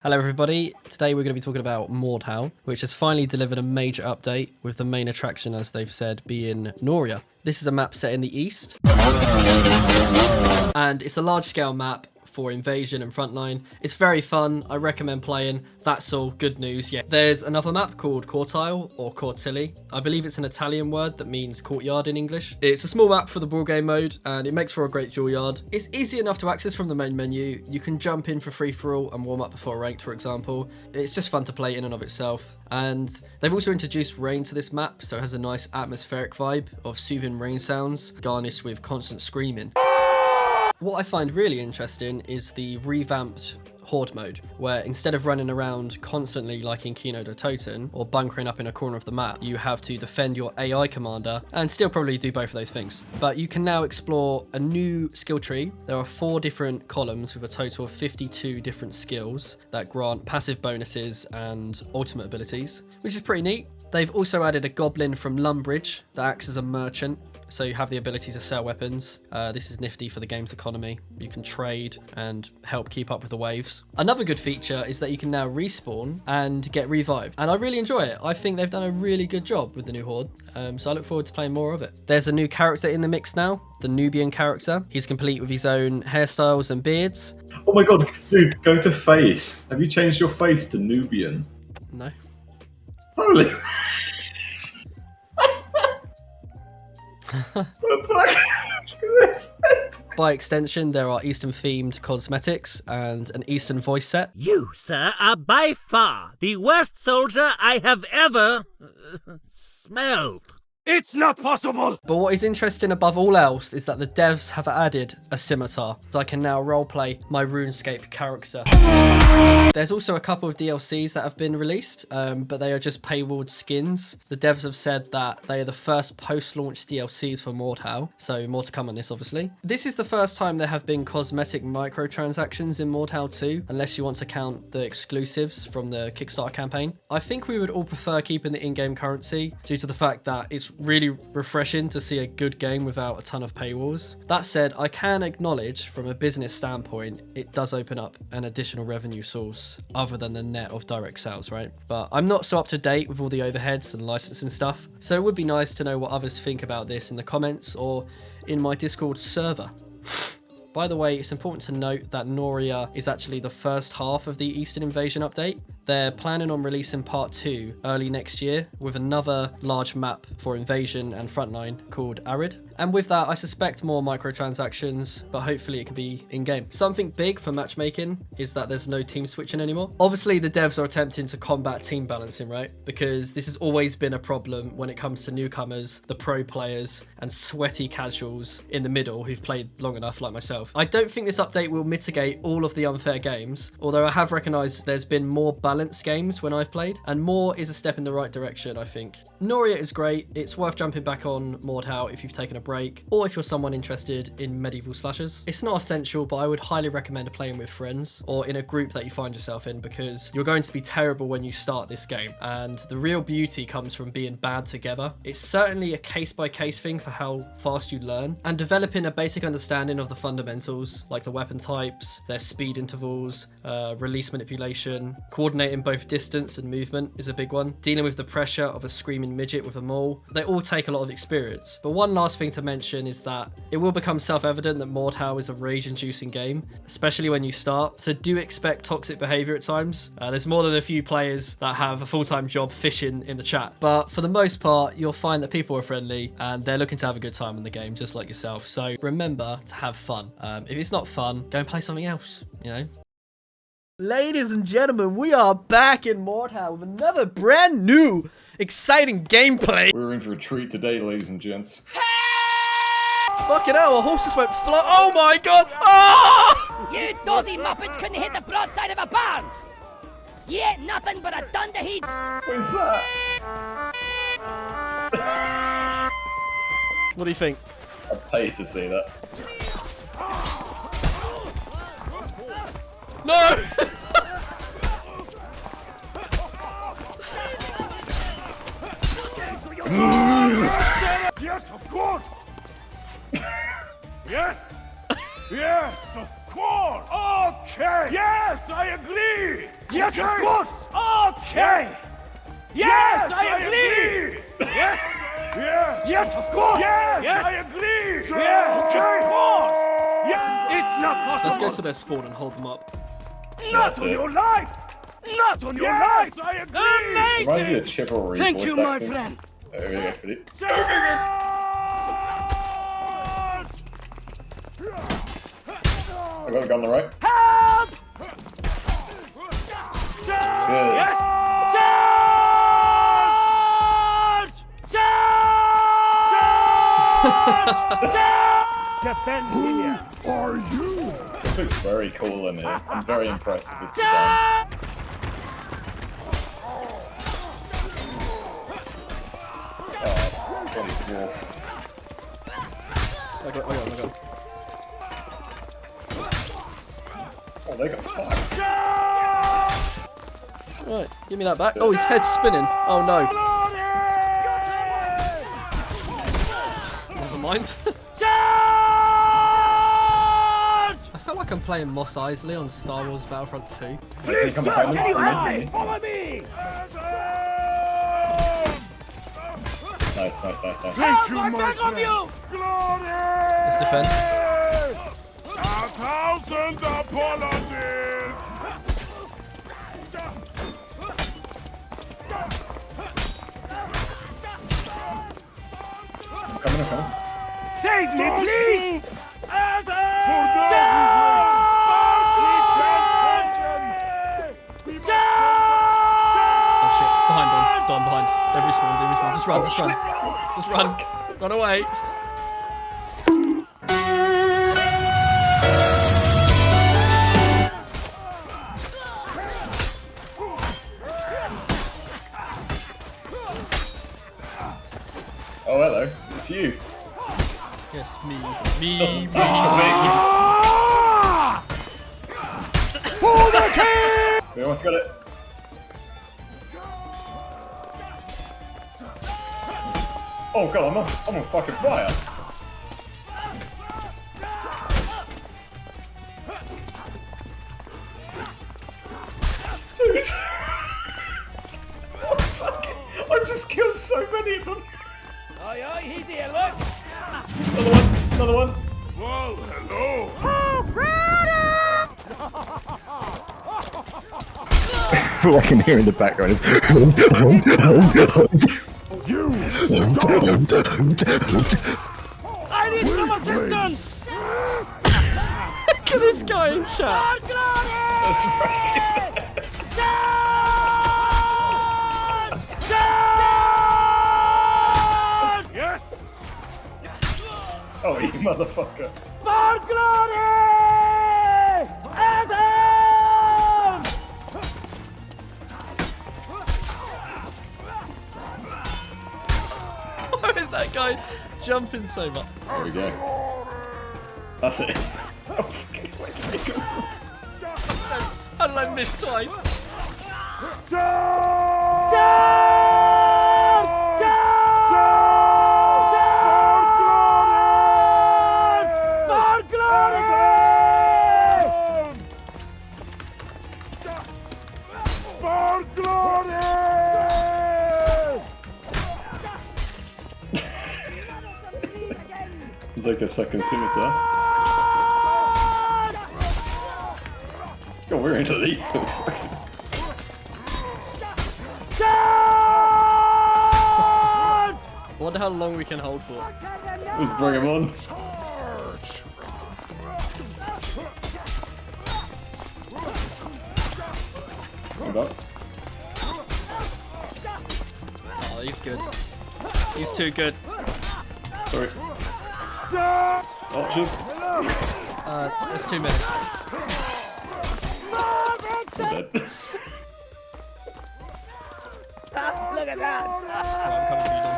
Hello everybody, today we're going to be talking about Mordhau, which has finally delivered a major update, with the main attraction, as they've said, being Noria. This is a map set in the east, and it's a large scale map for invasion and frontline. It's very fun, I recommend playing, that's all good news. Yeah, there's another map called Cortile, or Cortili. I believe it's an Italian word that means courtyard in English. It's a small map for the ball game mode, and it makes for a great duel yard. It's easy enough to access from the main menu. You can jump in for free-for-all and warm up before ranked, for example. It's just fun to play in and of itself. And they've also introduced rain to this map, so it has a nice atmospheric vibe of soothing rain sounds, garnished with constant screaming. What I find really interesting is the revamped Horde mode, where instead of running around constantly like in Kino der Toten or bunkering up in a corner of the map, you have to defend your AI commander and still probably do both of those things. But you can now explore a new skill tree. There are 4 different columns with a total of 52 different skills that grant passive bonuses and ultimate abilities, which is pretty neat. They've also added a goblin from Lumbridge that acts as a merchant, so you have the ability to sell weapons. This is nifty for the game's economy. You can trade and help keep up with the waves. Another good feature is that you can now respawn and get revived, and I really enjoy it. I think they've done a really good job with the new Horde, so I look forward to playing more of it. There's a new character in the mix now, the Nubian character. He's complete with his own hairstyles and beards. Oh my god, dude, go to face. Have you changed your face to Nubian? No. Holy... By extension, there are Eastern themed cosmetics and an Eastern voice set. You, sir, are by far the worst soldier I have ever smelled. It's not possible! But what is interesting above all else is that the devs have added a scimitar, so I can now roleplay my RuneScape character. There's also a couple of DLCs that have been released, but they are just paywalled skins. The devs have said that they are the first post-launch DLCs for Mordhau, so more to come on this obviously. This is the first time there have been cosmetic microtransactions in Mordhau 2, unless you want to count the exclusives from the Kickstarter campaign. I think we would all prefer keeping the in-game currency due to the fact that it's really refreshing to see a good game without a ton of paywalls. That said, I can acknowledge from a business standpoint, it does open up an additional revenue source other than the net of direct sales, right? But I'm not so up to date with all the overheads and licensing stuff, so it would be nice to know what others think about this in the comments or in my Discord server. By the way, it's important to note that Noria is actually the first half of the Eastern Invasion update. They're planning on releasing part 2 early next year with another large map for invasion and frontline called Arid. And with that, I suspect more microtransactions, but hopefully it can be in-game. Something big for matchmaking is that there's no team switching anymore. Obviously, the devs are attempting to combat team balancing, right? Because this has always been a problem when it comes to newcomers, the pro players, and sweaty casuals in the middle who've played long enough like myself. I don't think this update will mitigate all of the unfair games, although I have recognised there's been more balanced games when I've played, and more is a step in the right direction, I think. Noria is great. It's worth jumping back on Mordhau if you've taken a break, or if you're someone interested in medieval slashers. It's not essential, but I would highly recommend playing with friends or in a group that you find yourself in, because you're going to be terrible when you start this game, and the real beauty comes from being bad together. It's certainly a case-by-case thing for how fast you learn, and developing a basic understanding of the fundamentals, like the weapon types, their speed intervals, release manipulation, coordinating both distance and movement is a big one, dealing with the pressure of a screaming midget with a maul. They all take a lot of experience. But one last thing to mention is that it will become self-evident that Mordhau is a rage-inducing game, especially when you start, so do expect toxic behaviour at times. There's more than a few players that have a full-time job fishing in the chat, but for the most part, you'll find that people are friendly and they're looking to have a good time in the game, just like yourself. So remember to have fun. If it's not fun, go and play something else, you know? Ladies and gentlemen, we are back in Mordhau with another brand new, exciting gameplay. We're in for a treat today, ladies and gents. Fucking hell, our horse just went fly. Oh my god! Oh! You dozy muppets couldn't hit the broadside of a barn! You ain't nothing but a dunderhead! What is that? What do you think? I'd pay to see that. No! Yes, of course! Yes! Yes, of course! Okay! Yes, I agree! Yes, of course! Okay! Yes, I agree! Yes! Yes! Yes, of course! Yes, I agree! Yes, okay! Of course! Yes! It's not Let's possible! go to their spawn and hold them up. Not on your life! Not on your life! I agree! Reminds me of chivalry. Thank voice you, my acting. friend! There we go. Ready? I got the gun on the right. Help! Good. Yes! Charge! Charge! Defend here! Are you? This looks very cool in here. I'm very impressed with this design. Bloody dwarf. I got. Oh, they got fights. Right, give me that back. Oh, his head's spinning. Oh no. Never mind. I felt like I'm playing Mos Eisley on Star Wars Battlefront 2. Please, come behind Can you help me? me? Follow me! Nice. Thank you, my friend! Let's defend. 1,000 apologies! I'm coming. Save me, please! Oh shit, behind Don behind. They respawn. Just run. Run away. Oh, hello. It's you. Yes, me. We almost got it. Oh god, I'm on fucking fire. Dude. I just killed so many of them. Aye, aye, he's here, look! Another one. Well, hello! All I can hear in the background is I need some assistance! Look at this guy in chat. That's right. Yes! Oh, you motherfucker. For glory! Adam! Why is that guy jumping so much? There we go. That's it. Oh, fucking where did they go? How did I miss twice? For glory! For glory! It's like a second scimitar. God, we're into these. I wonder how long we can hold for. Let's bring him on. Hold up. Oh, he's good. He's too good. Sorry. Archers. There's too many. I'm dead. Look at that! Right, I'm coming for you, Don.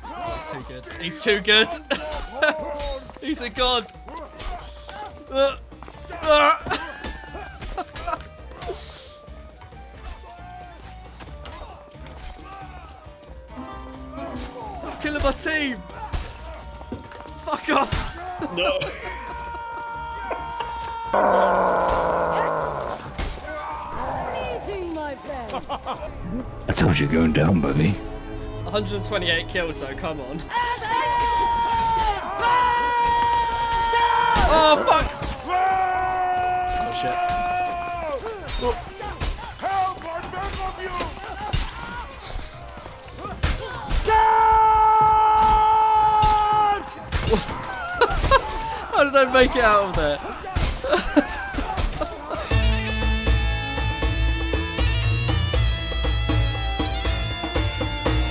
Oh, it's too good. He's too good. He's a god. killing my team. Fuck off. No. Easy, my friend. I told you going down, buddy. 128 kills though, come on. Oh fuck! Oh shit. Help! I beg of you! How did I make it out of there?